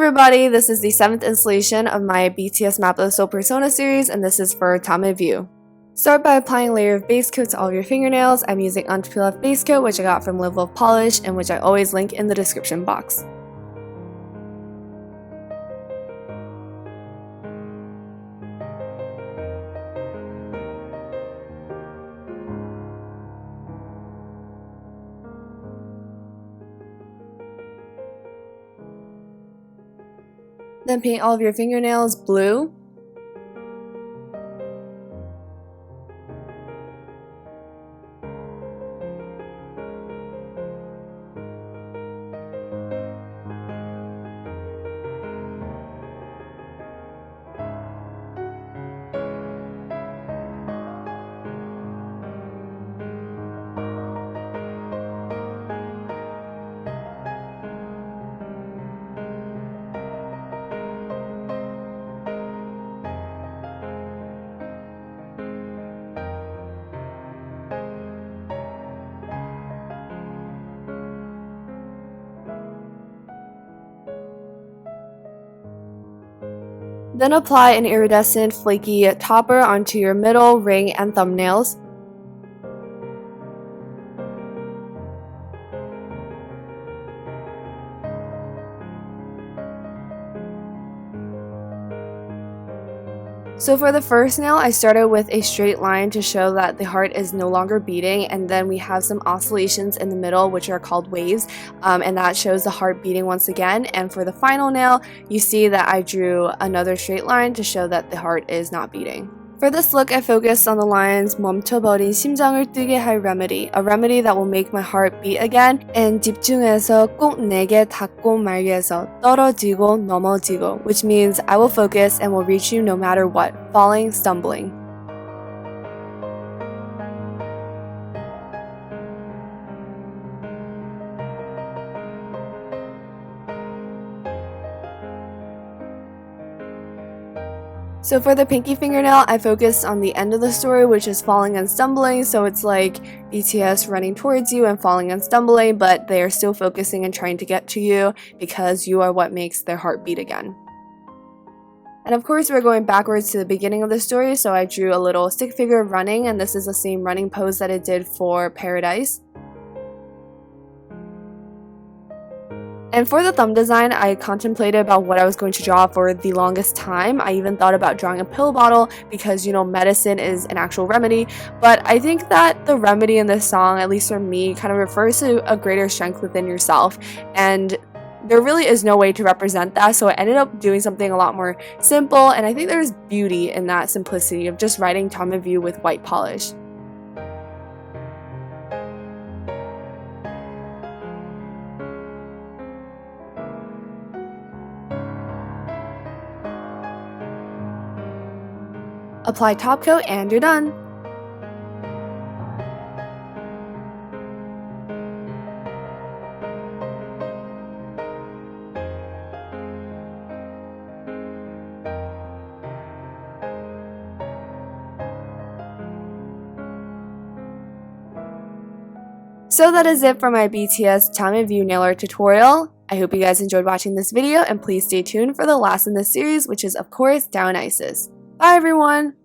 everybody, this is the 7th installation of my BTS Map of the Soul Persona series, and this is for Jamais Vu. Start by applying a layer of base coat to all of your fingernails. I'm using Untitled Chapter base coat, which I got from Live Love Polish, and which I always link in the description box. Then paint all of your fingernails blue. Then apply an iridescent flaky topper onto your middle, ring, and thumbnails. So for the first nail, I started with a straight line to show that the heart is no longer beating, and then we have some oscillations in the middle which are called waves, and that shows the heart beating once again. And for the final nail, you see that I drew another straight line to show that the heart is not beating. For this look, I focused on the lines 멈춰버린 심장을 뛰게 할 remedy, a remedy that will make my heart beat again, and 집중해서 꼭 내게 닿고 말게서 떨어지고 넘어지고, which means I will focus and will reach you no matter what, falling, stumbling. So for the pinky fingernail, I focused on the end of the story, which is falling and stumbling, so it's like BTS running towards you and falling and stumbling, but they are still focusing and trying to get to you because you are what makes their heart beat again. And of course, we're going backwards to the beginning of the story, so I drew a little stick figure running, and this is the same running pose that I did for Paradise. And for the thumb design, I contemplated about what I was going to draw for the longest time. I even thought about drawing a pill bottle because, you know, medicine is an actual remedy. But I think that the remedy in this song, at least for me, kind of refers to a greater strength within yourself. And there really is no way to represent that, so I ended up doing something a lot more simple. And I think there's beauty in that simplicity of just writing Jamais Vu with white polish. Apply top coat and you're done! So that is it for my BTS Jamais Vu nail art tutorial. I hope you guys enjoyed watching this video, and please stay tuned for the last in this series, which is of course Dionysus. Bye everyone!